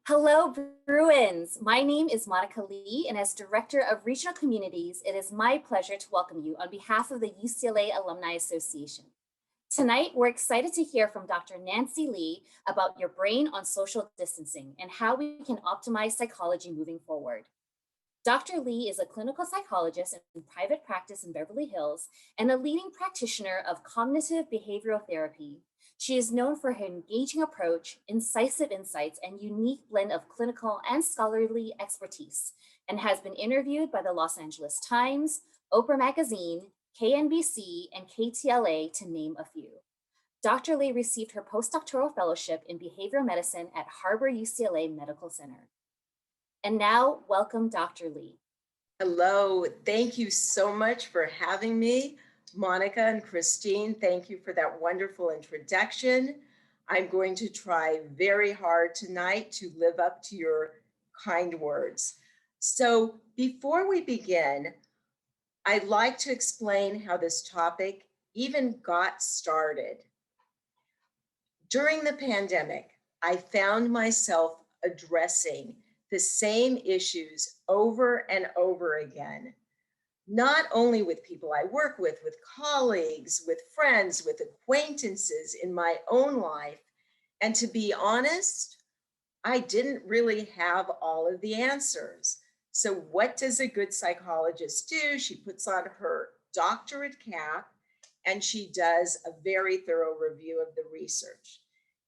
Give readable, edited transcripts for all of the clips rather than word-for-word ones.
Hello, Bruins. My name is Monica Lee, and as Director of Regional Communities, it is my pleasure to welcome you on behalf of the UCLA Alumni Association. Tonight, we're excited to hear from Dr. Nancy Lee about your brain on social distancing and how we can optimize psychology moving forward. Dr. Lee is a clinical psychologist in private practice in Beverly Hills and a leading practitioner of cognitive behavioral therapy. She is known for her engaging approach, incisive insights, and unique blend of clinical and scholarly expertise, and has been interviewed by the Los Angeles Times, Oprah Magazine, KNBC, and KTLA, to name a few. Dr. Lee received her postdoctoral fellowship in behavioral medicine at Harbor UCLA Medical Center. And now, welcome Dr. Lee. Hello, thank you so much for having me. Monica and Christine, thank you for that wonderful introduction. I'm going to try very hard tonight to live up to your kind words. So before we begin, I'd like to explain how this topic even got started. During the pandemic, I found myself addressing the same issues over and over again, not only with people I work with colleagues, with friends, with acquaintances in my own life. And to be honest, I didn't really have all of the answers. So what does a good psychologist do? She puts on her doctorate cap and she does a very thorough review of the research.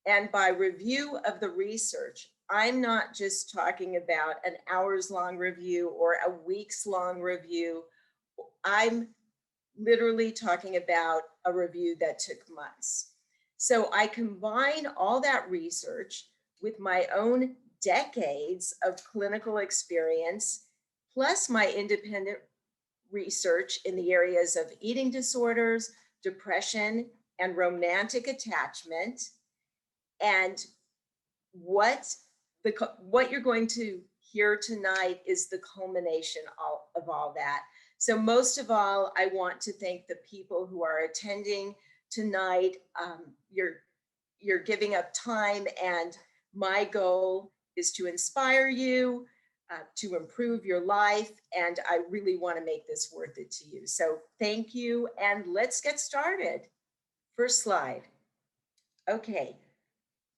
And by review of the research, I'm not just talking about an hours-long review or a weeks-long review. I'm literally talking about a review that took months. So I combine all that research with my own decades of clinical experience, plus my independent research in the areas of eating disorders, depression, and romantic attachment. And what you're going to hear tonight is the culmination of all that. So most of all, I want to thank the people who are attending tonight. You're giving up time, and my goal is to inspire you, to improve your life, and I really want to make this worth it to you. So thank you, and let's get started. First slide. Okay.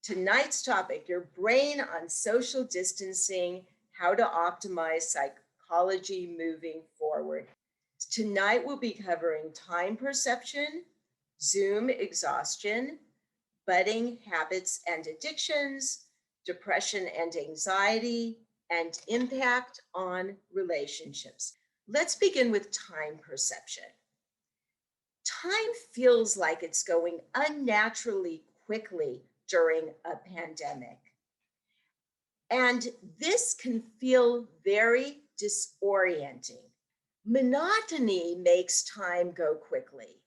Tonight's topic, your brain on social distancing, how to optimize psychology moving forward. Tonight we'll be covering time perception, Zoom exhaustion, budding habits and addictions, depression and anxiety, and impact on relationships. Let's begin with time perception. Time feels like it's going unnaturally quickly during a pandemic. And this can feel very disorienting. Monotony makes time go quickly.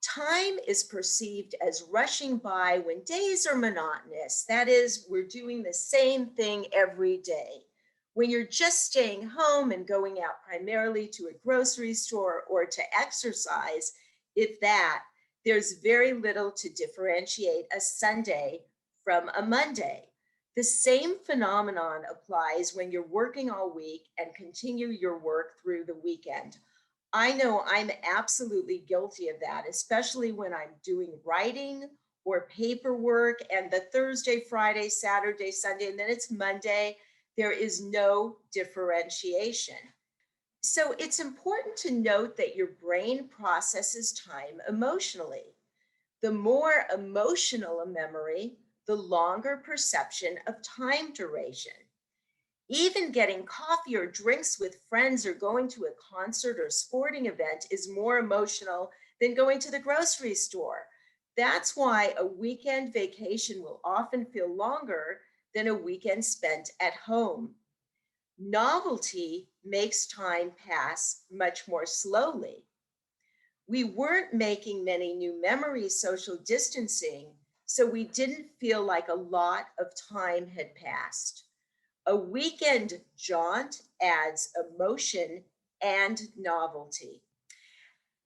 Time is perceived as rushing by when days are monotonous. That is, we're doing the same thing every day. When you're just staying home and going out primarily to a grocery store or to exercise, if that, there's very little to differentiate a Sunday from a Monday. The same phenomenon applies when you're working all week and continue your work through the weekend. I know I'm absolutely guilty of that, especially when I'm doing writing or paperwork and the Thursday, Friday, Saturday, Sunday, and then it's Monday. There is no differentiation. So it's important to note that your brain processes time emotionally. The more emotional a memory, the longer perception of time duration. Even getting coffee or drinks with friends or going to a concert or sporting event is more emotional than going to the grocery store. That's why a weekend vacation will often feel longer than a weekend spent at home. Novelty makes time pass much more slowly. We weren't making many new memories social distancing, so we didn't feel like a lot of time had passed. A weekend jaunt adds emotion and novelty.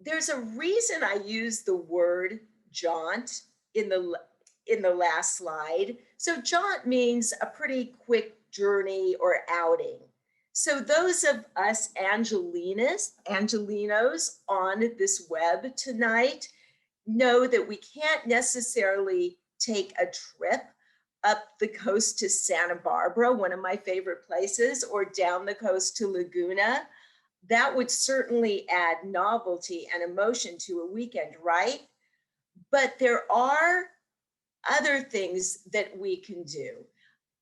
There's a reason I use the word jaunt in the last slide. So jaunt means a pretty quick journey or outing. So those of us Angelinos on this web tonight know that we can't necessarily take a trip up the coast to Santa Barbara, one of my favorite places, or down the coast to Laguna. That would certainly add novelty and emotion to a weekend, right? But there are other things that we can do.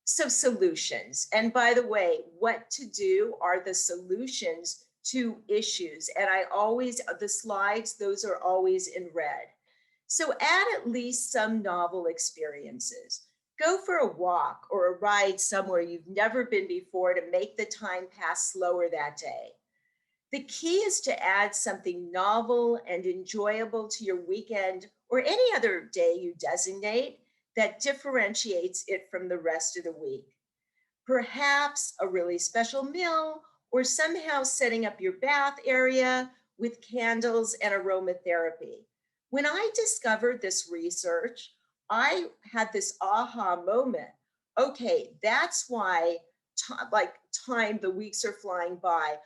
So solutions. And by the way, what to do are the solutions to issues. And the slides, those are always in red. So add at least some novel experiences. Go for a walk or a ride somewhere you've never been before to make the time pass slower that day. The key is to add something novel and enjoyable to your weekend or any other day you designate that differentiates it from the rest of the week. Perhaps a really special meal or somehow setting up your bath area with candles and aromatherapy. When I discovered this research, I had this aha moment. Okay, that's why the weeks are flying by.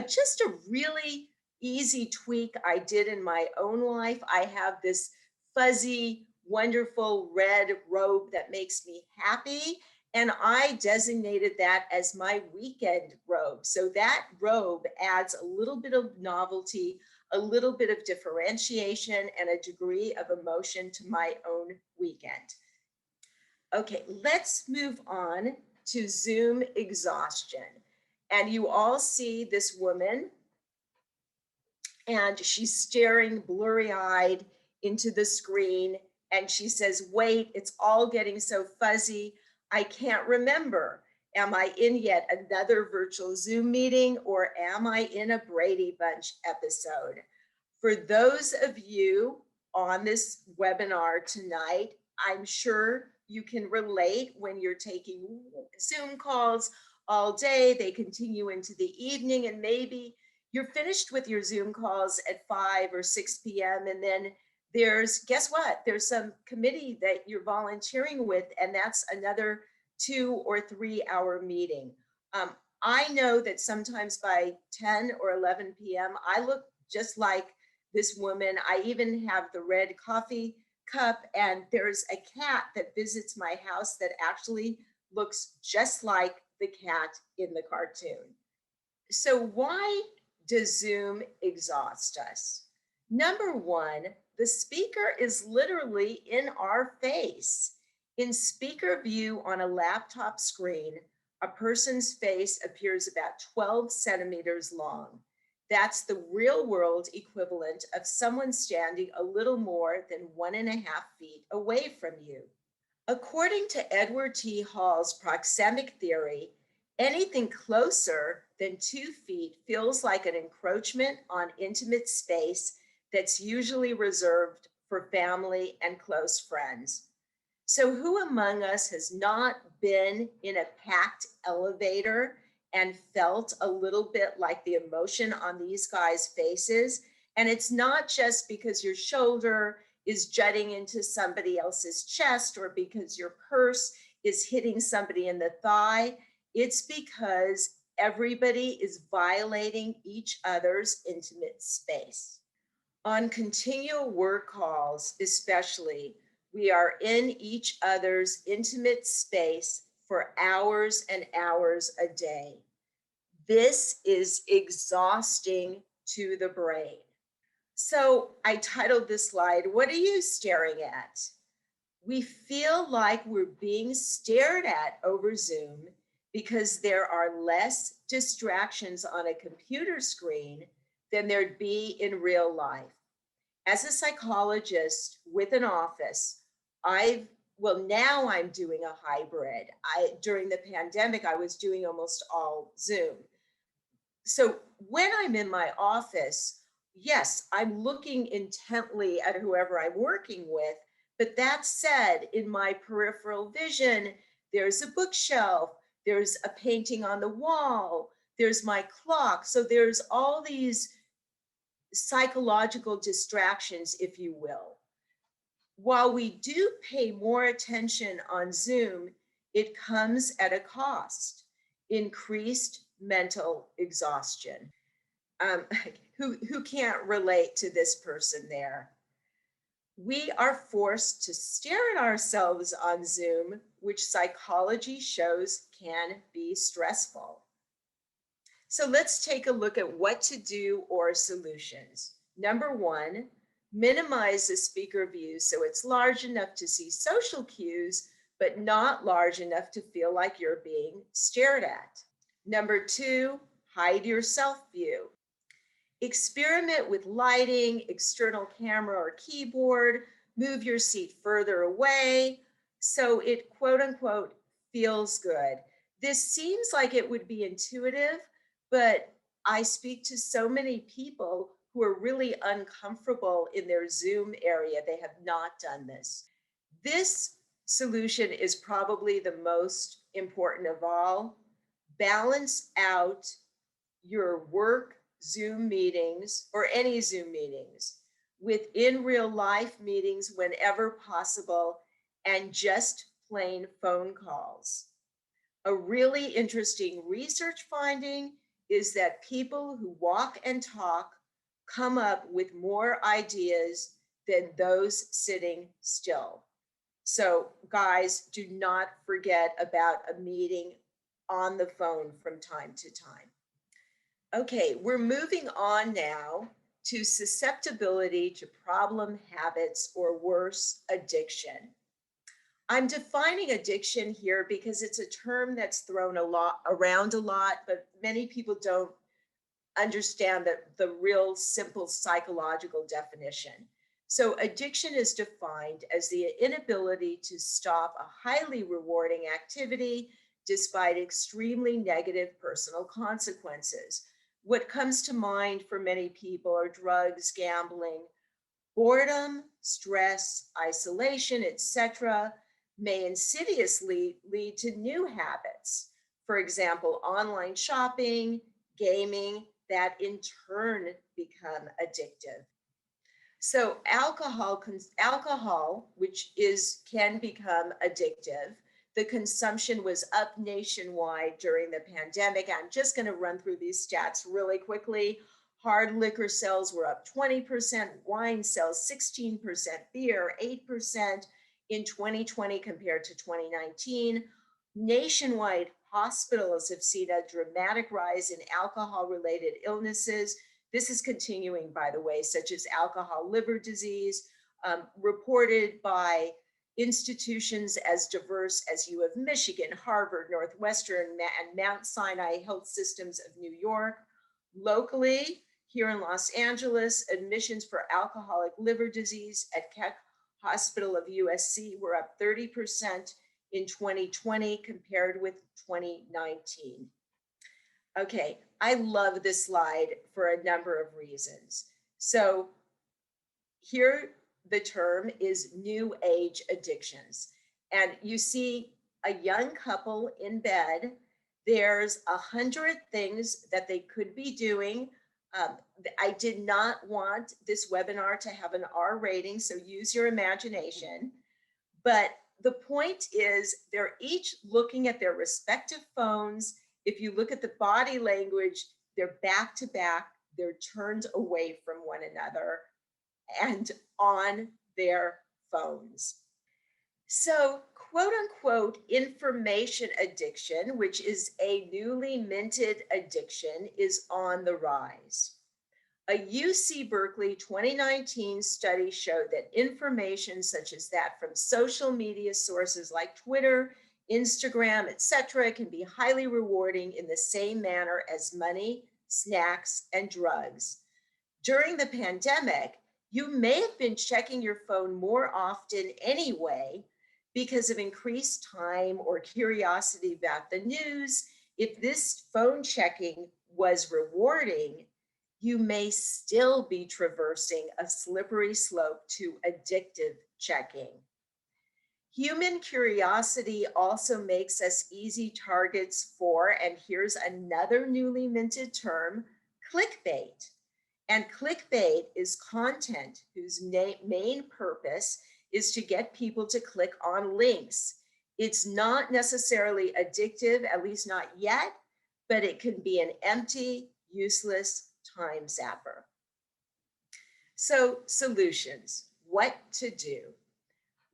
Just a really easy tweak I did in my own life. I have this fuzzy, wonderful red robe that makes me happy. And I designated that as my weekend robe. So that robe adds a little bit of novelty, a little bit of differentiation, and a degree of emotion to my own weekend. Okay, let's move on to Zoom exhaustion. And you all see this woman, and she's staring blurry-eyed into the screen, and she says, wait, it's all getting so fuzzy. I can't remember. Am I in yet another virtual Zoom meeting, or am I in a Brady Bunch episode? For those of you on this webinar tonight, I'm sure you can relate when you're taking Zoom calls all day, they continue into the evening, and maybe you're finished with your Zoom calls at 5 or 6 p.m. And then guess what? There's some committee that you're volunteering with, and that's another 2 or 3 hour meeting. I know that sometimes by 10 or 11 p.m., I look just like this woman. I even have the red coffee cup, and there's a cat that visits my house that actually looks just like the cat in the cartoon. So why does Zoom exhaust us? Number one, the speaker is literally in our face. In speaker view on a laptop screen, a person's face appears about 12 centimeters long. That's the real world equivalent of someone standing a little more than 1.5 feet away from you. According to Edward T. Hall's proxemic theory, anything closer than 2 feet feels like an encroachment on intimate space that's usually reserved for family and close friends. So who among us has not been in a packed elevator and felt a little bit like the emotion on these guys' faces? And it's not just because your shoulder is jutting into somebody else's chest or because your purse is hitting somebody in the thigh. It's because everybody is violating each other's intimate space. On continual work calls, especially, we are in each other's intimate space for hours and hours a day. This is exhausting to the brain. So I titled this slide, "What are you staring at?" We feel like we're being stared at over Zoom because there are less distractions on a computer screen than there'd be in real life. As a psychologist with an office, now I'm doing a hybrid. During the pandemic, I was doing almost all Zoom. So when I'm in my office, yes, I'm looking intently at whoever I'm working with. But that said, in my peripheral vision, there's a bookshelf, there's a painting on the wall, there's my clock. So there's all these psychological distractions, if you will. While we do pay more attention on Zoom, It comes at a cost, increased mental exhaustion. Who can't relate to this person there? We are forced to stare at ourselves on Zoom, which psychology shows can be stressful. So let's take a look at what to do or solutions. Number one, minimize the speaker view so it's large enough to see social cues, but not large enough to feel like you're being stared at. Number two, hide your self view. Experiment with lighting, external camera or keyboard, move your seat further away so it quote unquote feels good. This seems like it would be intuitive, but I speak to so many people who are really uncomfortable in their Zoom area. They have not done this. This solution is probably the most important of all. Balance out your work Zoom meetings or any Zoom meetings with in real life meetings whenever possible and just plain phone calls. A really interesting research finding is that people who walk and talk come up with more ideas than those sitting still. So, guys, do not forget about a meeting on the phone from time to time. Okay, we're moving on now to susceptibility to problem habits or worse, addiction. I'm defining addiction here because it's a term that's thrown around a lot, but many people don't understand the real simple psychological definition. So addiction is defined as the inability to stop a highly rewarding activity despite extremely negative personal consequences. What comes to mind for many people are drugs, gambling, boredom, stress, isolation, etc., may insidiously lead to new habits. For example, online shopping, gaming, that in turn become addictive. So alcohol, which can become addictive, the consumption was up nationwide during the pandemic. I'm just going to run through these stats really quickly. Hard liquor sales were up 20%, wine sales 16%, beer 8% in 2020 compared to 2019. Nationwide, hospitals have seen a dramatic rise in alcohol-related illnesses. This is continuing, by the way, such as alcohol liver disease, reported by institutions as diverse as U of Michigan, Harvard, Northwestern, and Mount Sinai Health Systems of New York. Locally, here in Los Angeles, admissions for alcoholic liver disease at Keck Hospital of USC were up 30% in 2020 compared with 2019. Okay, I love this slide for a number of reasons. So here the term is new age addictions. And you see a young couple in bed. There's 100 things that they could be doing. I did not want this webinar to have an R rating, so use your imagination. But the point is they're each looking at their respective phones. If you look at the body language, they're back to back, they're turned away from one another and on their phones. So, quote unquote, information addiction, which is a newly minted addiction, is on the rise. A UC Berkeley 2019 study showed that information such as that from social media sources like Twitter, Instagram, etc., can be highly rewarding in the same manner as money, snacks, and drugs. During the pandemic, you may have been checking your phone more often anyway because of increased time or curiosity about the news. If this phone checking was rewarding, you may still be traversing a slippery slope to addictive checking. Human curiosity also makes us easy targets for, and here's another newly minted term, clickbait. And clickbait is content whose main purpose is to get people to click on links. It's not necessarily addictive, at least not yet, but it can be an empty, useless time zapper. So, solutions, what to do.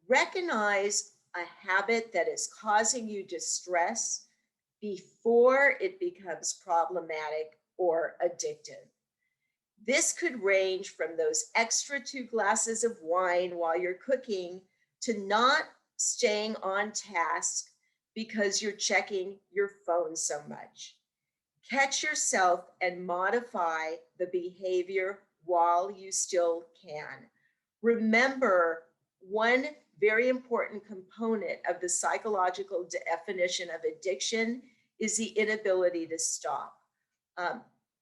Recognize a habit that is causing you distress before it becomes problematic or addictive. This could range from those extra 2 glasses of wine while you're cooking to not staying on task because you're checking your phone so much. Catch yourself and modify the behavior while you still can. Remember, one very important component of the psychological definition of addiction is the inability to stop.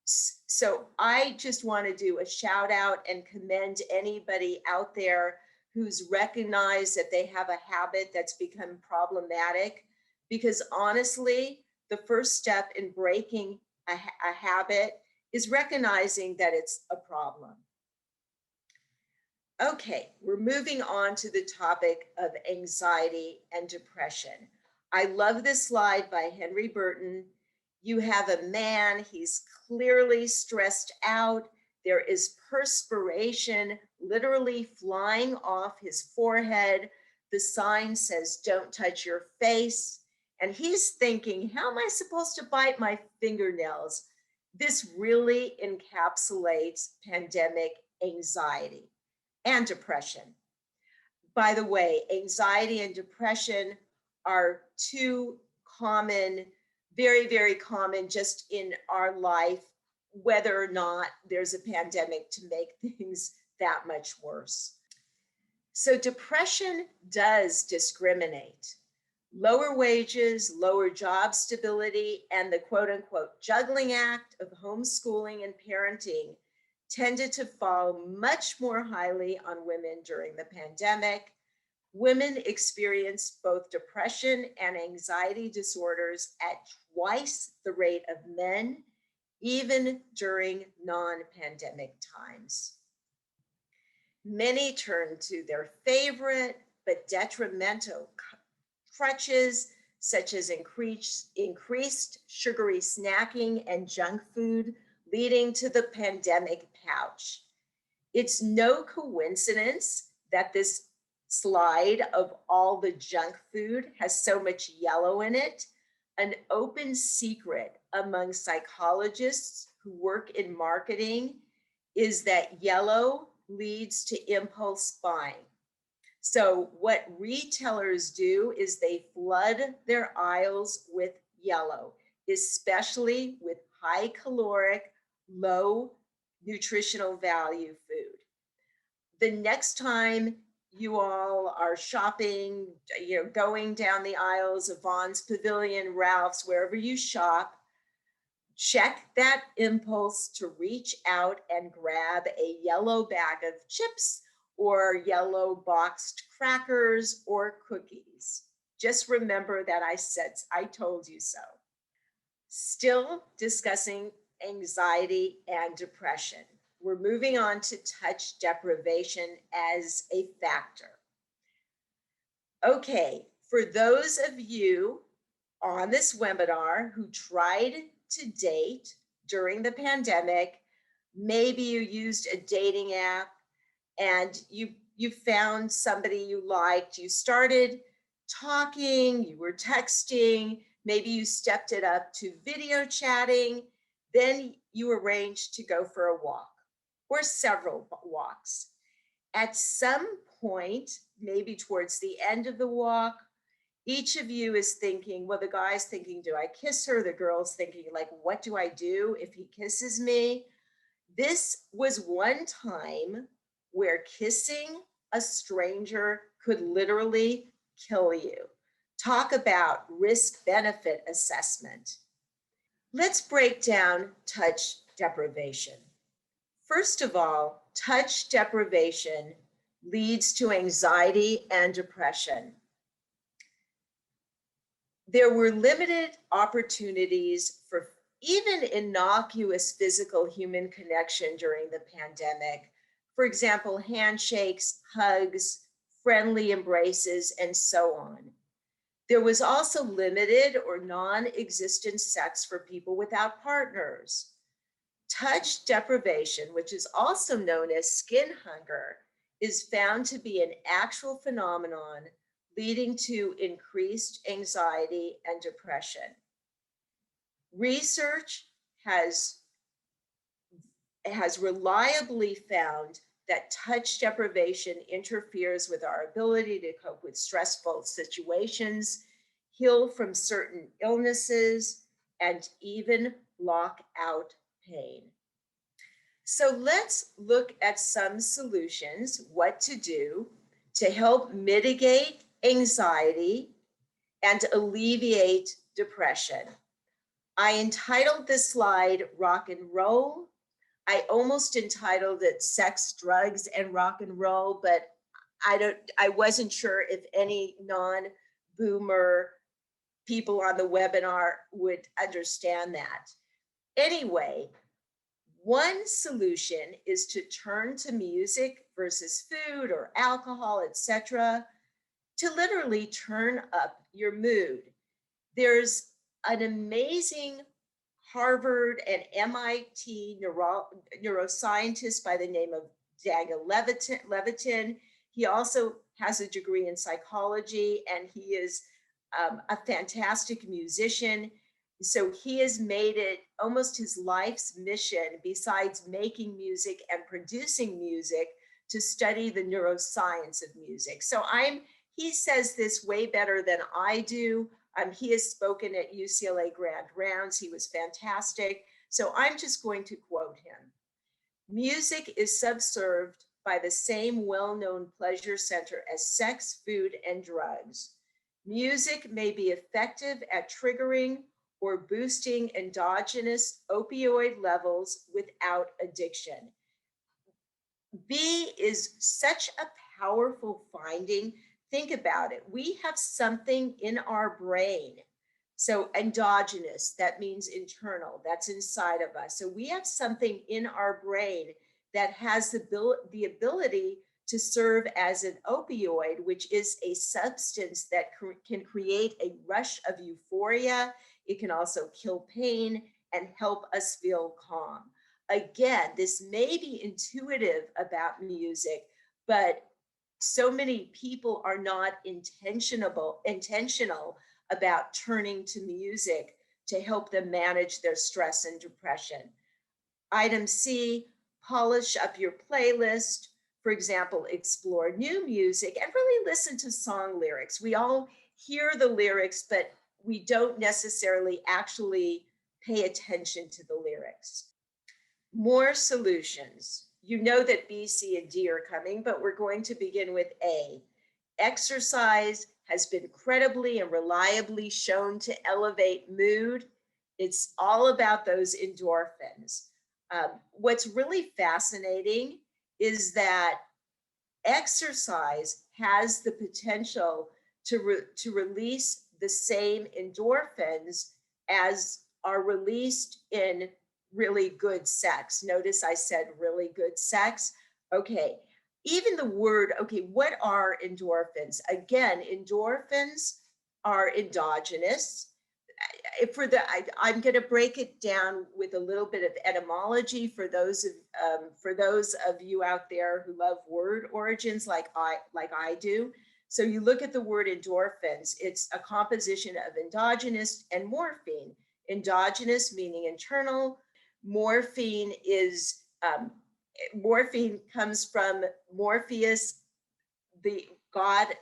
So I just want to do a shout out and commend anybody out there who's recognized that they have a habit that's become problematic, because honestly, the first step in breaking a habit is recognizing that it's a problem. Okay, we're moving on to the topic of anxiety and depression. I love this slide by Henry Burton. You have a man, he's clearly stressed out. There is perspiration literally flying off his forehead. The sign says, "Don't touch your face." And he's thinking, how am I supposed to bite my fingernails? This really encapsulates pandemic anxiety and depression. By the way, anxiety and depression are two common, very, very common just in our life, whether or not there's a pandemic to make things that much worse. So depression does discriminate. Lower wages, lower job stability, and the quote unquote juggling act of homeschooling and parenting tended to fall much more highly on women during the pandemic. Women experienced both depression and anxiety disorders at twice the rate of men, even during non-pandemic times. Many turned to their favorite but detrimental crutches, such as increased sugary snacking and junk food, leading to the pandemic pouch. It's no coincidence that this slide of all the junk food has so much yellow in it. An open secret among psychologists who work in marketing is that yellow leads to impulse buying. So what retailers do is they flood their aisles with yellow, especially with high caloric, low nutritional value food. The next time you all are shopping, going down the aisles of Vaughn's Pavilion, Ralph's, wherever you shop, check that impulse to reach out and grab a yellow bag of chips or yellow boxed crackers or cookies. Just remember that I told you so. Still discussing anxiety and depression. We're moving on to touch deprivation as a factor. Okay, for those of you on this webinar who tried to date during the pandemic, maybe you used a dating app and you found somebody you liked, you started talking, you were texting, maybe you stepped it up to video chatting, then you arranged to go for a walk or several walks. At some point, maybe towards the end of the walk, each of you is thinking, well, the guy's thinking, do I kiss her? The girl's thinking, like, what do I do if he kisses me? This was one time where kissing a stranger could literally kill you. Talk about risk-benefit assessment. Let's break down touch deprivation. First of all, touch deprivation leads to anxiety and depression. There were limited opportunities for even innocuous physical human connection during the pandemic. For example, handshakes, hugs, friendly embraces, and so on. There was also limited or non-existent sex for people without partners. Touch deprivation, which is also known as skin hunger, is found to be an actual phenomenon leading to increased anxiety and depression. Research has reliably found that touch deprivation interferes with our ability to cope with stressful situations, heal from certain illnesses, and even block out pain. So let's look at some solutions, what to do to help mitigate anxiety and alleviate depression. I entitled this slide Rock and Roll. I almost entitled it Sex, Drugs, and Rock and Roll, but I wasn't sure if any non-boomer people on the webinar would understand that. Anyway, one solution is to turn to music versus food or alcohol, etc., to literally turn up your mood. There's an amazing Harvard and MIT neuroscientist by the name of Daniel Levitin. He also has a degree in psychology, and he is a fantastic musician. So he has made it almost his life's mission, besides making music and producing music, to study the neuroscience of music. So he says this way better than I do. He has spoken at UCLA Grand Rounds. He was fantastic. So I'm just going to quote him. Music is subserved by the same well-known pleasure center as sex, food, and drugs. Music may be effective at triggering or boosting endogenous opioid levels without addiction. B is such a powerful finding. Think about it. We have something in our brain. So endogenous, that means internal, that's inside of us. So we have something in our brain that has the ability to serve as an opioid, which is a substance that can create a rush of euphoria. It can also kill pain and help us feel calm. Again, this may be intuitive about music, but so many people are not intentional about turning to music to help them manage their stress and depression. Item C, polish up your playlist. For example, explore new music and really listen to song lyrics. We all hear the lyrics, but we don't necessarily actually pay attention to the lyrics. More solutions. You know that B, C, and D are coming, but we're going to begin with A. Exercise has been credibly and reliably shown to elevate mood. It's all about those endorphins. What's really fascinating is that exercise has the potential to release the same endorphins as are released in really good sex. Notice I said really good sex. Okay, even the word, okay, what are endorphins? Again, endorphins are endogenous. I'm going to break it down with a little bit of etymology for those of you out there who love word origins like I do. So you look at the word endorphins, it's a composition of endogenous and morphine. Endogenous meaning internal. Morphine comes from Morpheus, the god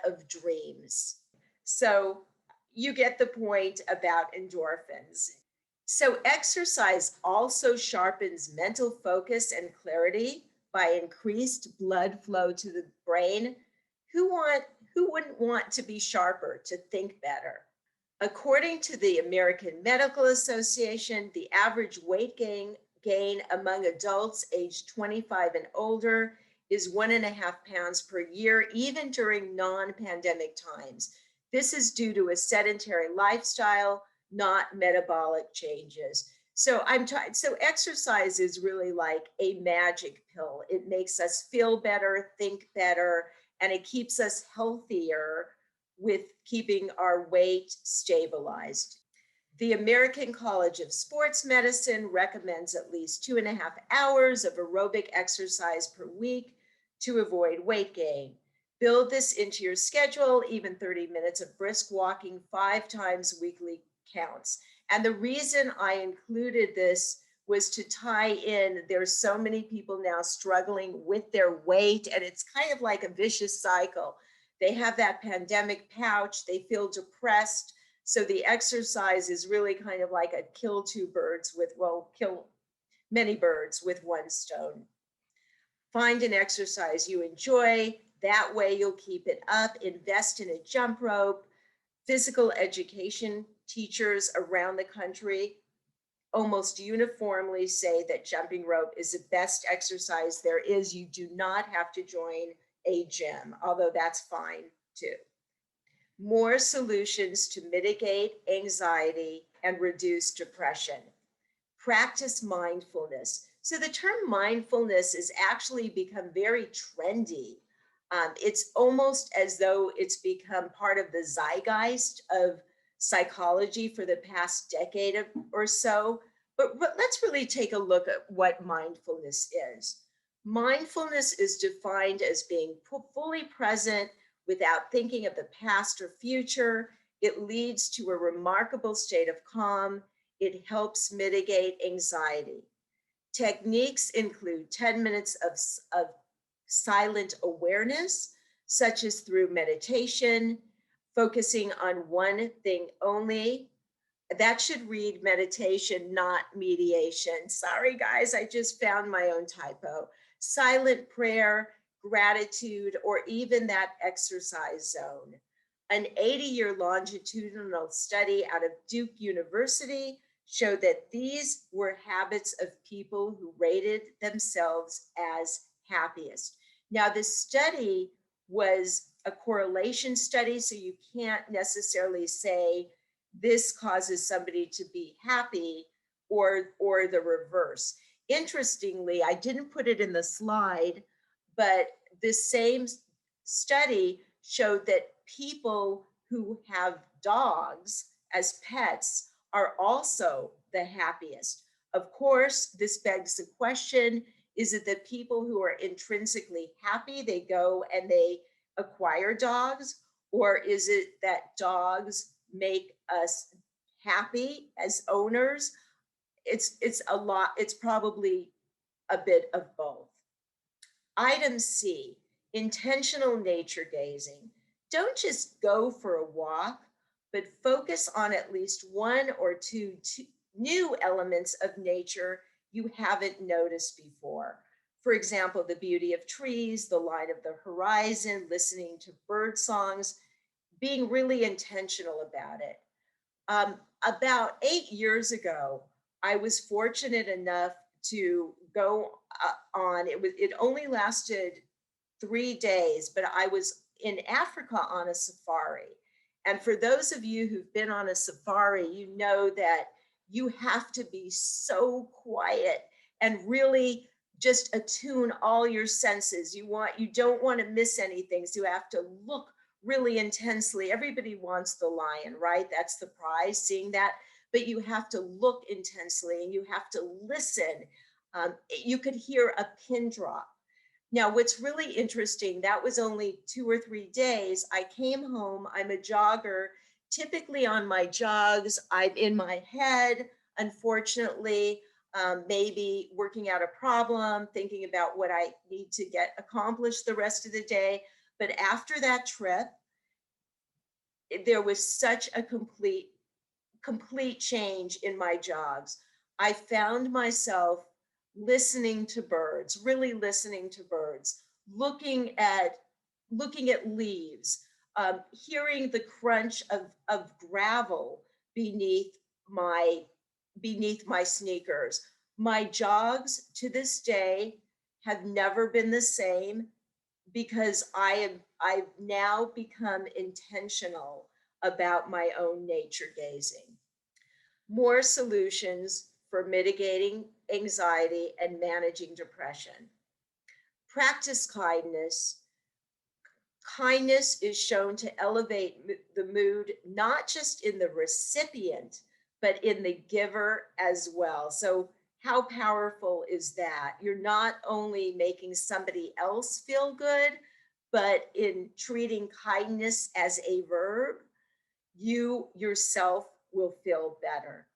of dreams. So you get the point about endorphins. So exercise also sharpens mental focus and clarity by increased blood flow to the brain. Who wouldn't want to be sharper, to think better? According to the American Medical Association, the average weight gain among adults aged 25 and older is 1.5 pounds per year, even during non-pandemic times. This is due to a sedentary lifestyle, not metabolic changes. So exercise is really like a magic pill. It makes us feel better, think better, and it keeps us healthier with keeping our weight stabilized. The American College of Sports Medicine recommends at least 2.5 hours of aerobic exercise per week to avoid weight gain. Build this into your schedule. Even 30 minutes of brisk walking 5 times weekly counts. And the reason I included this was to tie in, there's so many people now struggling with their weight, and it's kind of like a vicious cycle. They have that pandemic pouch, they feel depressed. So the exercise is really kind of like a kill many birds with one stone. Find an exercise you enjoy. That way you'll keep it up. Invest in a jump rope. Physical education teachers around the country almost uniformly say that jumping rope is the best exercise there is. You do not have to join a gym, although that's fine too. More solutions to mitigate anxiety and reduce depression. Practice mindfulness. So the term mindfulness has actually become very trendy. It's almost as though it's become part of the zeitgeist of psychology for the past decade or so. But let's really take a look at what mindfulness is. Mindfulness is defined as being fully present without thinking of the past or future. It leads to a remarkable state of calm. It helps mitigate anxiety. Techniques include 10 minutes of silent awareness, such as through meditation, focusing on one thing only. That should read meditation, not mediation. Sorry, guys, I just found my own typo. Silent prayer, gratitude, or even that exercise zone. An 80-year longitudinal study out of Duke University showed that these were habits of people who rated themselves as happiest. Now, this study was a correlation study, so you can't necessarily say this causes somebody to be happy or the reverse. Interestingly, I didn't put it in the slide, but this same study showed that people who have dogs as pets are also the happiest. Of course, this begs the question, is it that people who are intrinsically happy, they go and they acquire dogs, or is it that dogs make us happy as owners? It's a lot, it's probably a bit of both. Item C, intentional nature gazing. Don't just go for a walk, but focus on at least one or two new elements of nature you haven't noticed before. For example, the beauty of trees, the line of the horizon, listening to bird songs, being really intentional about it. About 8 years ago, I was fortunate enough to go on. It only lasted 3 days, but I was in Africa on a safari. And for those of you who've been on a safari, you know that you have to be so quiet and really just attune all your senses. You don't want to miss anything, so you have to look really intensely. Everybody wants the lion, right? That's the prize, seeing that. But you have to look intensely and you have to listen. You could hear a pin drop. Now, what's really interesting, that was only 2 or 3 days. I came home, I'm a jogger. Typically on my jogs, I'm in my head, unfortunately, maybe working out a problem, thinking about what I need to get accomplished the rest of the day. But after that trip, there was such a complete change in my jogs. I found myself listening to birds, really listening to birds, looking at leaves, hearing the crunch of gravel beneath my sneakers. My jogs to this day have never been the same because I've now become intentional about my own nature gazing. More solutions for mitigating anxiety and managing depression. Practice kindness. Kindness is shown to elevate the mood, not just in the recipient, but in the giver as well. So, how powerful is that? You're not only making somebody else feel good, but in treating kindness as a verb, you yourself will feel better.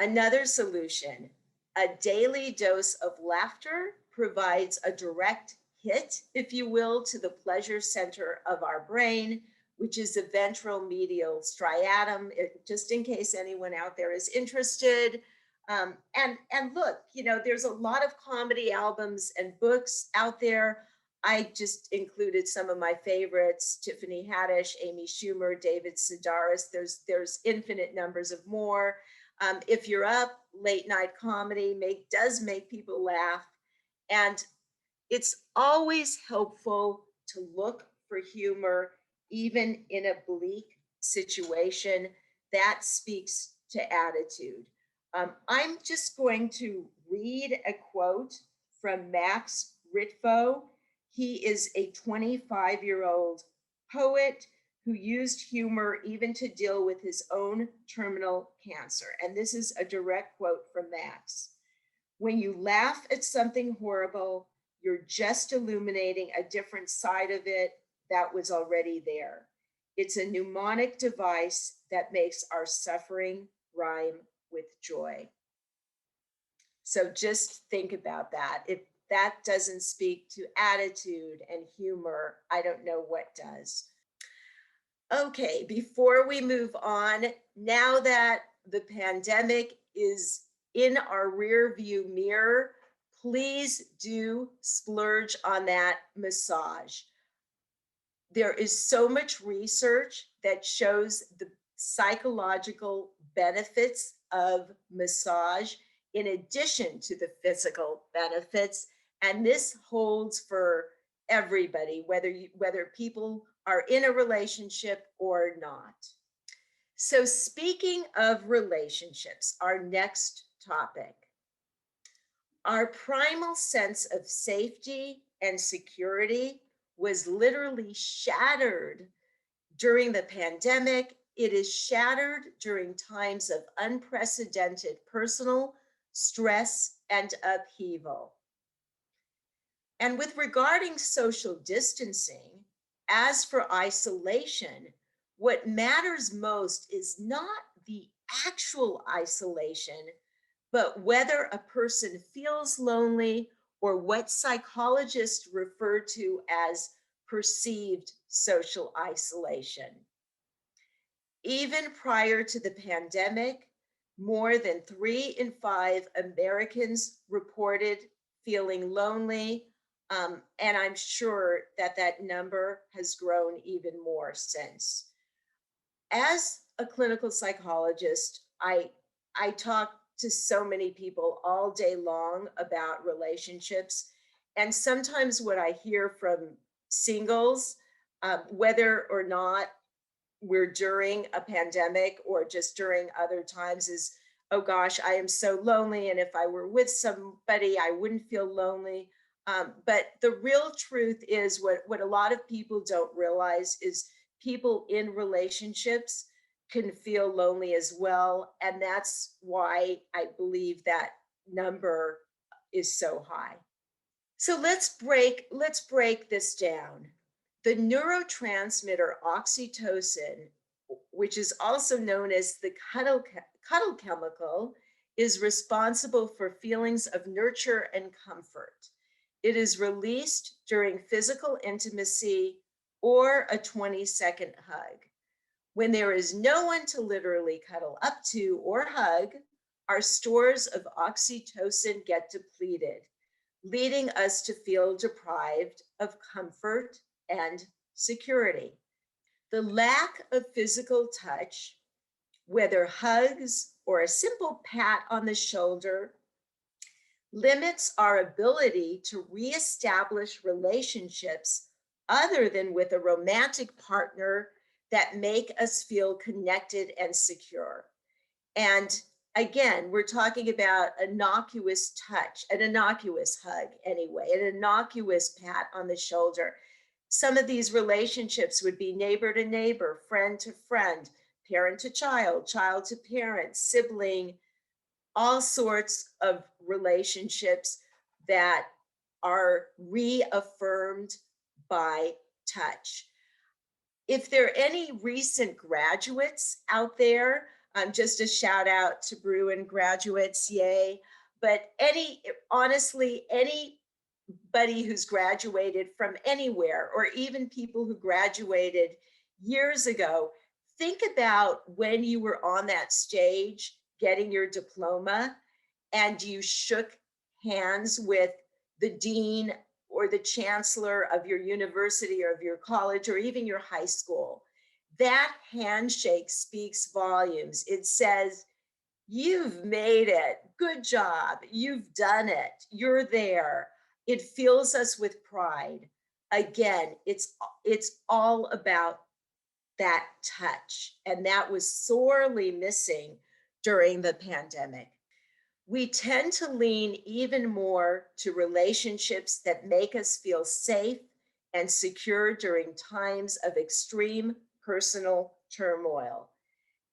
Another solution, a daily dose of laughter provides a direct hit, if you will, to the pleasure center of our brain, which is the ventral medial striatum, just in case anyone out there is interested. And look, there's a lot of comedy albums and books out there. I just included some of my favorites: Tiffany Haddish, Amy Schumer, David Sedaris. There's infinite numbers of more. If you're up, late night comedy does make people laugh. And it's always helpful to look for humor, even in a bleak situation. That speaks to attitude. I'm just going to read a quote from Max Ritvo. He is a 25-year-old poet who used humor even to deal with his own terminal cancer. And this is a direct quote from Max. When you laugh at something horrible, you're just illuminating a different side of it that was already there. It's a mnemonic device that makes our suffering rhyme with joy. So just think about that. If that doesn't speak to attitude and humor, I don't know what does. Okay, before we move on, now that the pandemic is in our rear view mirror, please do splurge on that massage. There is so much research that shows the psychological benefits of massage in addition to the physical benefits. And this holds for everybody, whether people are in a relationship or not. So, speaking of relationships, our next topic, our primal sense of safety and security was literally shattered during the pandemic. It is shattered during times of unprecedented personal stress and upheaval. And with regarding social distancing, as for isolation, what matters most is not the actual isolation, but whether a person feels lonely or what psychologists refer to as perceived social isolation. Even prior to the pandemic, more than 3 in 5 Americans reported feeling lonely. And I'm sure that that number has grown even more since. As a clinical psychologist, I talk to so many people all day long about relationships. And sometimes what I hear from singles, whether or not we're during a pandemic or just during other times, is, oh gosh, I am so lonely. And if I were with somebody, I wouldn't feel lonely. But the real truth is what a lot of people don't realize is people in relationships can feel lonely as well. And that's why I believe that number is so high. So let's break this down. The neurotransmitter oxytocin, which is also known as the cuddle chemical, is responsible for feelings of nurture and comfort. It is released during physical intimacy or a 20-second hug. When there is no one to literally cuddle up to or hug, our stores of oxytocin get depleted, leading us to feel deprived of comfort and security. The lack of physical touch, whether hugs or a simple pat on the shoulder, limits our ability to reestablish relationships other than with a romantic partner that make us feel connected and secure. And again, we're talking about innocuous touch, an innocuous hug anyway, an innocuous pat on the shoulder. Some of these relationships would be neighbor to neighbor, friend to friend, parent to child, child to parent, sibling, all sorts of relationships that are reaffirmed by touch. If there are any recent graduates out there, just a shout out to Bruin graduates, yay. But honestly, anybody who's graduated from anywhere, or even people who graduated years ago, think about when you were on that stage getting your diploma and you shook hands with the dean or the chancellor of your university or of your college or even your high school. That handshake speaks volumes. It says, you've made it. Good job. You've done it. You're there. It fills us with pride. Again, it's all about that touch. And that was sorely missing during the pandemic. We tend to lean even more to relationships that make us feel safe and secure during times of extreme personal turmoil.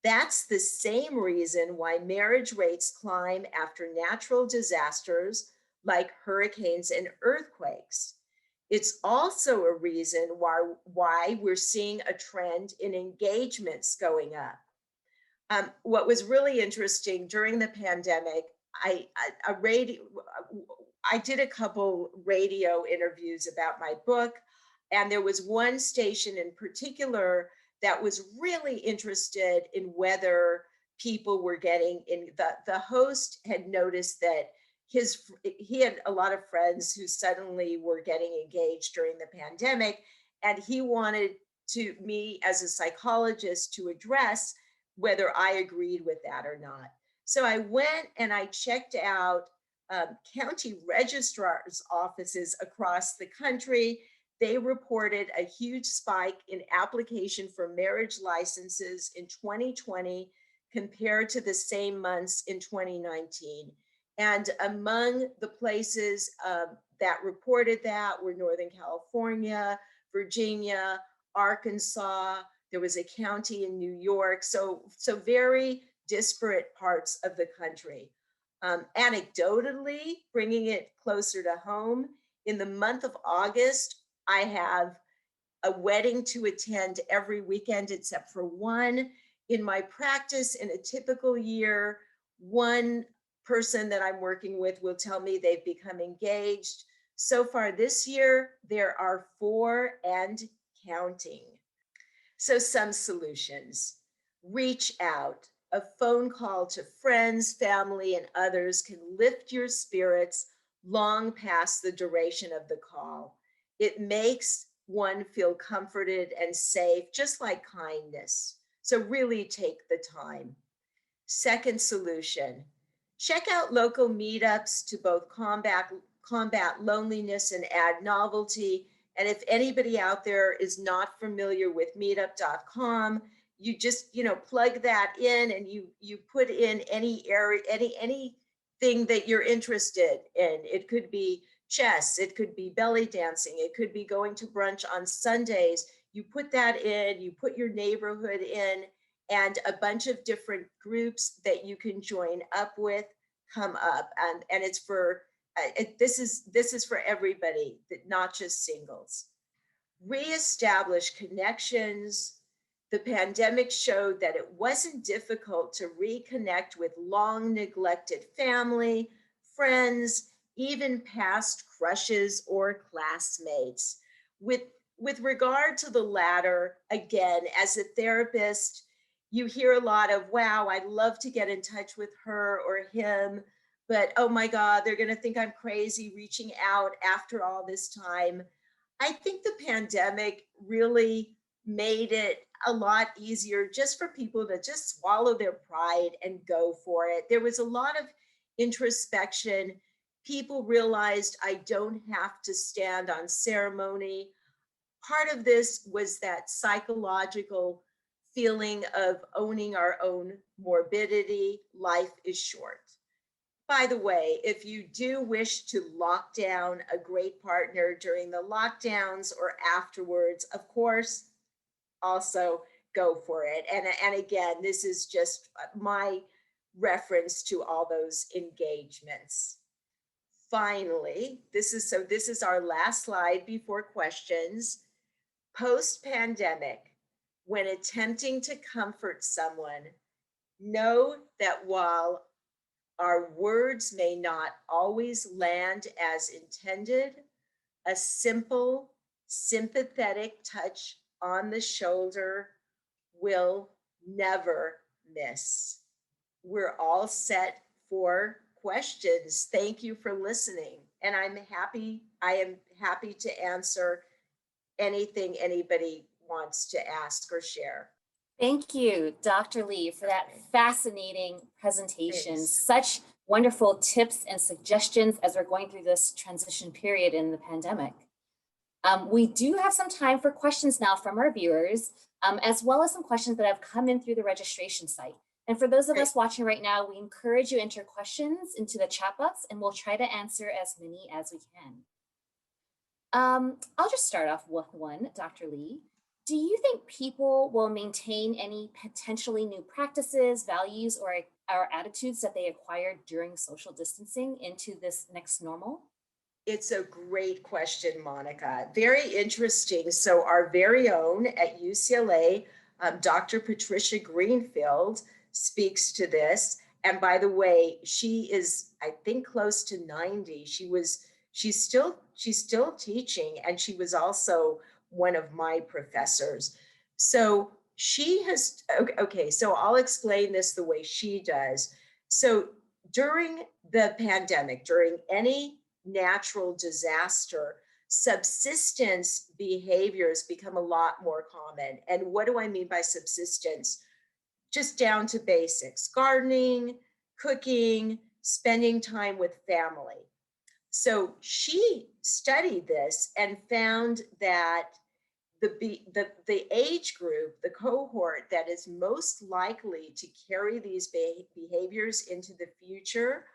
That's the same reason why marriage rates climb after natural disasters like hurricanes and earthquakes. It's also a reason why we're seeing a trend in engagements going up. What was really interesting during the pandemic, I did a couple radio interviews about my book, and there was one station in particular that was really interested in whether people were getting in. The host had noticed that he had a lot of friends who suddenly were getting engaged during the pandemic, and he wanted me as a psychologist to address whether I agreed with that or not. So I went and I checked out county registrars' offices across the country. They reported a huge spike in application for marriage licenses in 2020 compared to the same months in 2019. And among the places that reported that were Northern California, Virginia, Arkansas. There was a county in New York. So very disparate parts of the country. Anecdotally, bringing it closer to home, in the month of August, I have a wedding to attend every weekend except for one. In my practice, in a typical year, one person that I'm working with will tell me they've become engaged. So far this year, there are 4 and counting. So some solutions: reach out. A phone call to friends, family, and others can lift your spirits long past the duration of the call. It makes one feel comforted and safe, just like kindness. So really take the time. Second solution: check out local meetups to both combat loneliness and add novelty. And if anybody out there is not familiar with meetup.com, you just, plug that in and you put in any area, anything that you're interested in. It could be chess, it could be belly dancing, it could be going to brunch on Sundays. You put that in, you put your neighborhood in, and a bunch of different groups that you can join up with come up. And it's for this is for everybody, not just singles. Reestablish connections. The pandemic showed that it wasn't difficult to reconnect with long neglected family, friends, even past crushes or classmates. With regard to the latter, again, as a therapist, you hear a lot of, wow, I'd love to get in touch with her or him, but oh my God, they're going to think I'm crazy reaching out after all this time. I think the pandemic really made it a lot easier just for people to just swallow their pride and go for it. There was a lot of introspection. People realized I don't have to stand on ceremony. Part of this was that psychological feeling of owning our own morbidity. Life is short. By the way, if you do wish to lock down a great partner during the lockdowns or afterwards, of course, also go for it. And again, this is just my reference to all those engagements. Finally, this is our last slide before questions. Post-pandemic, when attempting to comfort someone, know that while our words may not always land as intended, a simple, sympathetic touch on the shoulder will never miss. We're all set for questions. Thank you for listening. And I am happy to answer anything anybody wants to ask or share. Thank you, Dr. Lee, for that fascinating presentation. Thanks. Such wonderful tips and suggestions as we're going through this transition period in the pandemic. We do have some time for questions now from our viewers, as well as some questions that have come in through the registration site. And for those of Great. us watching right now, we encourage you to enter questions into the chat box and we'll try to answer as many as we can. I'll just start off with one, Dr. Lee. Do you think people will maintain any potentially new practices, values, or attitudes that they acquired during social distancing into this next normal? It's a great question, Monica. Very interesting. So our very own at UCLA, Dr. Patricia Greenfield speaks to this. And by the way, she is, I think, close to 90. She's still teaching, and she was also one of my professors. So she has, okay, so I'll explain this the way she does. So during the pandemic, during any natural disaster, subsistence behaviors become a lot more common. And what do I mean by subsistence? Just down to basics: gardening, cooking, spending time with family. So she studied this and found that the age group, the cohort that is most likely to carry these behaviors into the future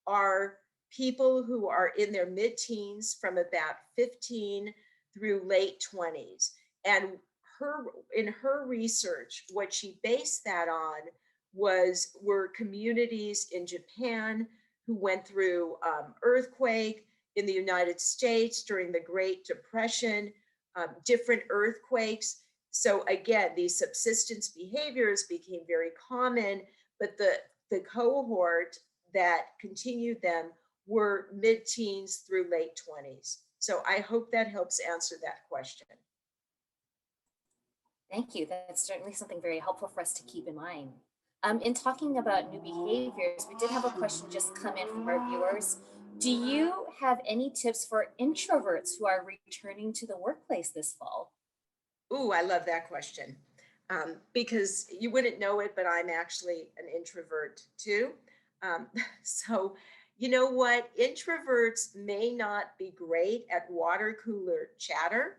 are people who are in their mid-teens from about 15 through late 20s. And in her research, what she based that on were communities in Japan who went through earthquake, in the United States during the Great Depression, different earthquakes. So again, these subsistence behaviors became very common, but the cohort that continued them were mid-teens through late 20s. So I hope that helps answer that question. Thank you. That's certainly something very helpful for us to keep in mind. In talking about new behaviors, we did have a question just come in from our viewers. Do you have any tips for introverts who are returning to the workplace this fall? Ooh, I love that question. Because you wouldn't know it, but I'm actually an introvert too. Um, so, you know what? Introverts may not be great at water cooler chatter,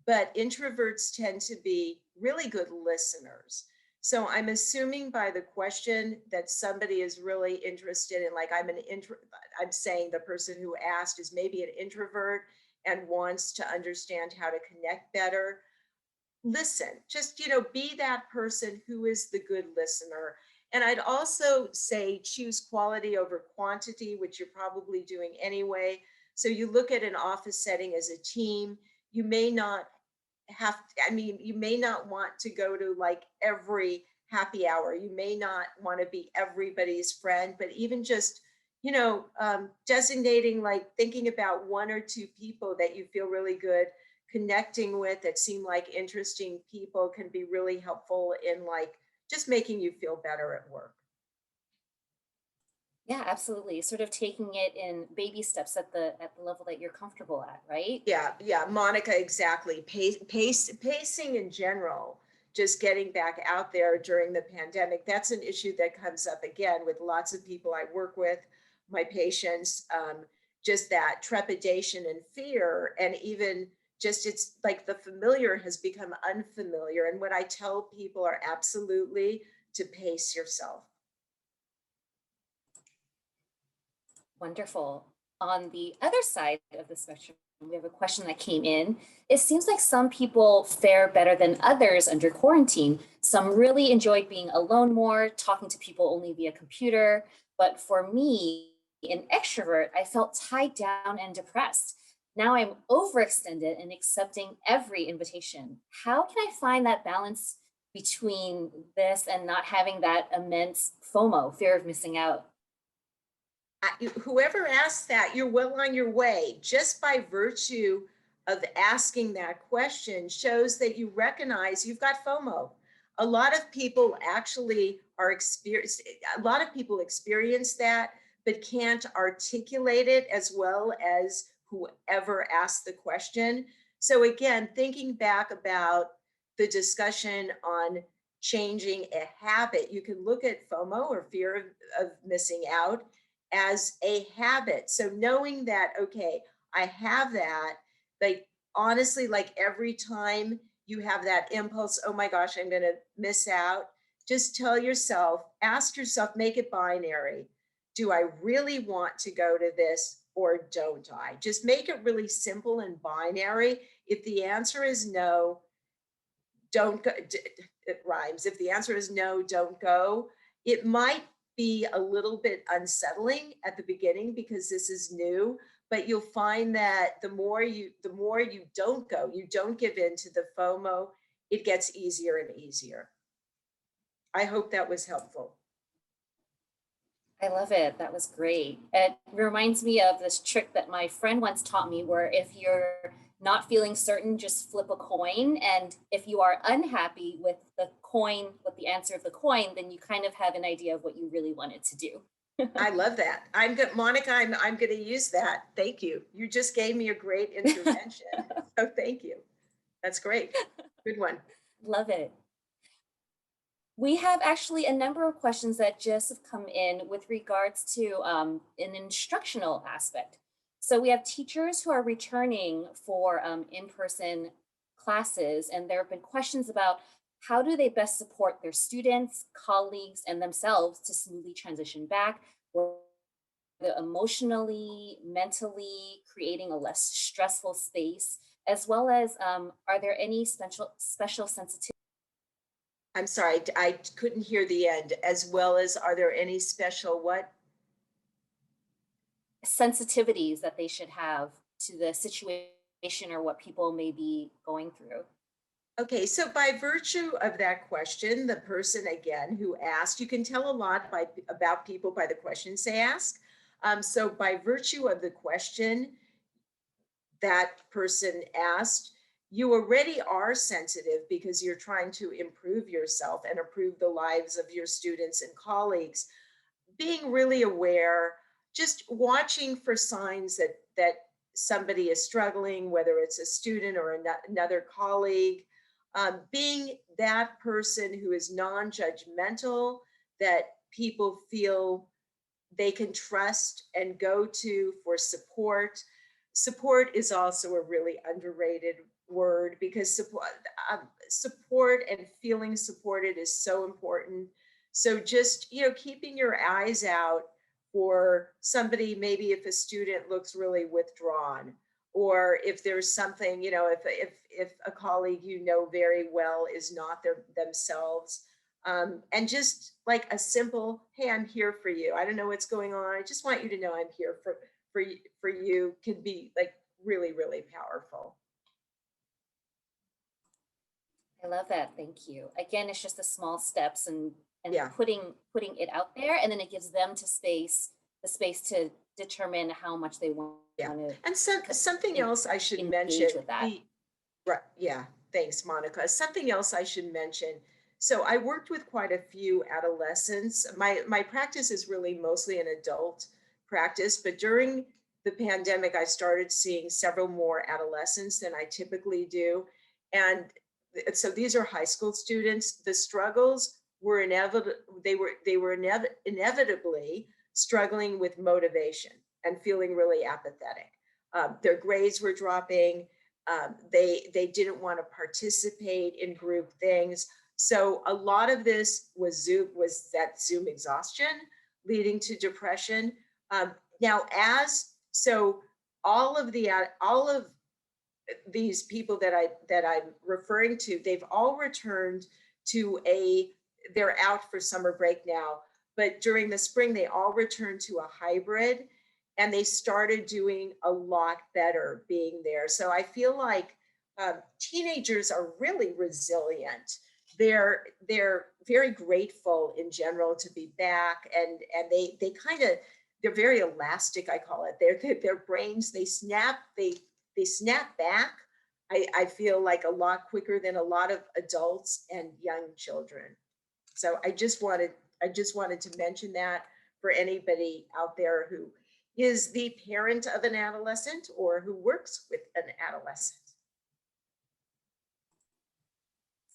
but introverts tend to be really good listeners. So I'm assuming by the question that somebody is really interested in, like, I'm saying the person who asked is maybe an introvert and wants to understand how to connect better. Listen, just, be that person who is the good listener. And I'd also say choose quality over quantity, which you're probably doing anyway. So you look at an office setting as a team. You may not you may not want to go to like every happy hour. You may not want to be everybody's friend, but even just, designating, like thinking about one or two people that you feel really good connecting with, that seem like interesting people, can be really helpful in like just making you feel better at work. Yeah, absolutely. Sort of taking it in baby steps at the level that you're comfortable at, right? Yeah, Monica, exactly. Pacing in general, just getting back out there during the pandemic, that's an issue that comes up again with lots of people I work with, my patients, just that trepidation and fear, and even just it's like the familiar has become unfamiliar. And what I tell people are absolutely to pace yourself. Wonderful. On the other side of the spectrum, we have a question that came in. It seems like some people fare better than others under quarantine. Some really enjoyed being alone more, talking to people only via computer. But for me, an extrovert, I felt tied down and depressed. Now I'm overextended and accepting every invitation. How can I find that balance between this and not having that immense FOMO, fear of missing out? Whoever asked that, you're well on your way. Just by virtue of asking that question shows that you recognize you've got FOMO. A lot of people actually are experienced, a lot of people experience that, but can't articulate it as well as whoever asked the question. So again, thinking back about the discussion on changing a habit, you can look at FOMO or fear of missing out as a habit. So knowing that, okay, I have that, like honestly, like every time you have that impulse, oh my gosh, I'm going to miss out, just tell yourself, ask yourself, make it binary. Do I really want to go to this or don't I? Just make it really simple and binary. If the answer is no, don't go. It rhymes. If the answer is no, don't go. It might be a little bit unsettling at the beginning because this is new, but you'll find that the more you don't go, you don't give in to the FOMO, it gets easier and easier. I hope that was helpful. I love it. That was great. It reminds me of this trick that my friend once taught me where if you're not feeling certain, just flip a coin. And if you are unhappy with the coin, with the answer of the coin, then you kind of have an idea of what you really wanted to do. I love that. I'm good, Monica. I'm going to use that. Thank you. You just gave me a great intervention. So thank you. That's great. Good one. Love it. We have actually a number of questions that just have come in with regards to an instructional aspect. So we have teachers who are returning for in-person classes, and there have been questions about how do they best support their students, colleagues, and themselves to smoothly transition back, whether emotionally, mentally, creating a less stressful space, as well as are there any special sensitivity I'm sorry, I couldn't hear the end. As well as, are there any special what? sensitivities that they should have to the situation or what people may be going through? Okay, so by virtue of that question, the person again who asked, you can tell a lot about people by the questions they ask. So by virtue of the question that person asked, you already are sensitive because you're trying to improve yourself and improve the lives of your students and colleagues. Being really aware, just watching for signs that somebody is struggling, whether it's a student or another colleague, being that person who is non-judgmental, that people feel they can trust and go to for support. Support is also a really underrated word because support and feeling supported is so important. So just, keeping your eyes out for somebody, maybe if a student looks really withdrawn, or if there's something, if a colleague very well is not themselves, and just like a simple, hey, I'm here for you. I don't know what's going on. I just want you to know I'm here for you can be like really, really powerful. I love that. Thank you. Again, it's just the small steps and Yeah. putting it out there, and then it gives them the space to determine how much they want Yeah. to And something else I should mention, engage with that. right, yeah, thanks, Monica. Something else I should mention. So I worked with quite a few adolescents. My practice is really mostly an adult practice, but during the pandemic, I started seeing several more adolescents than I typically do. And so these are high school students. The struggles were inevitable. They were inevitably struggling with motivation and feeling really apathetic. Their grades were dropping. They didn't want to participate in group things. So a lot of this was that Zoom exhaustion leading to depression. Um, Now, all of these people that I'm referring to, they've all returned to they're out for summer break now, but during the spring, they all returned to a hybrid and they started doing a lot better being there. So I feel like teenagers are really resilient. They're very grateful in general to be back, and they kind of, they're very elastic, I call it. Their brains, they snap back. I feel like a lot quicker than a lot of adults and young children. So I just wanted to mention that for anybody out there who is the parent of an adolescent or who works with an adolescent.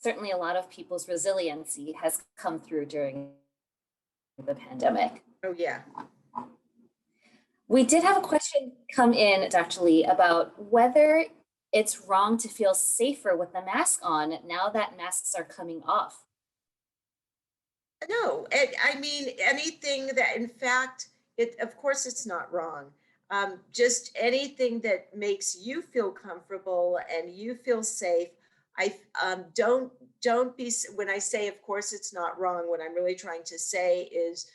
Certainly a lot of people's resiliency has come through during the pandemic. Oh yeah. We did have a question come in, Dr. Lee, about whether it's wrong to feel safer with the mask on now that masks are coming off. No, I mean, anything that, in fact, of course, it's not wrong. Just anything that makes you feel comfortable and you feel safe. I don't be, when I say, of course, it's not wrong, what I'm really trying to say is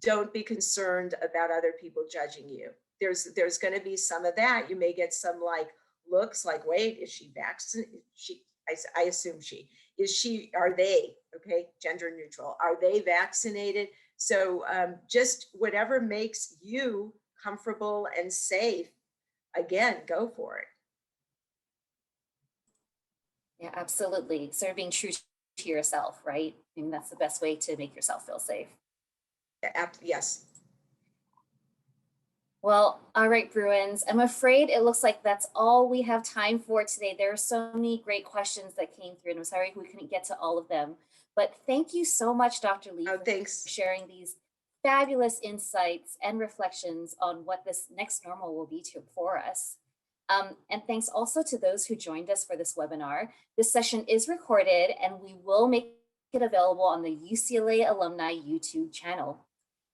don't be concerned about other people judging you. There's going to be some of that. You may get some like looks like, wait, is she vaccinated? I assume are they, okay, gender neutral, are they vaccinated? So just whatever makes you comfortable and safe, again, go for it. Yeah, absolutely. Sort of being true to yourself, right? I mean, that's the best way to make yourself feel safe. Yes. Well, all right, Bruins, I'm afraid it looks like that's all we have time for today. There are so many great questions that came through, and I'm sorry we couldn't get to all of them. But thank you so much, Dr. Lee, Oh, for thanks. sharing these fabulous insights and reflections on what this next normal will be for us. And thanks also to those who joined us for this webinar. This session is recorded, and we will make it available on the UCLA Alumni YouTube channel.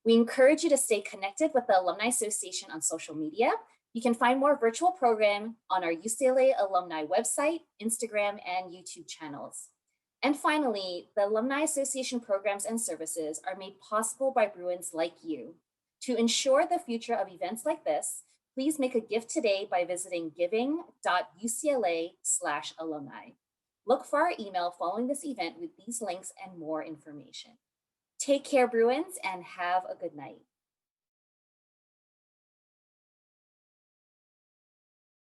We encourage you to stay connected with the Alumni Association on social media. You can find more virtual programming on our UCLA Alumni website, Instagram, and YouTube channels. And finally, the Alumni Association programs and services are made possible by Bruins like you. To ensure the future of events like this, please make a gift today by visiting giving.ucla/alumni. Look for our email following this event with these links and more information. Take care, Bruins, and have a good night.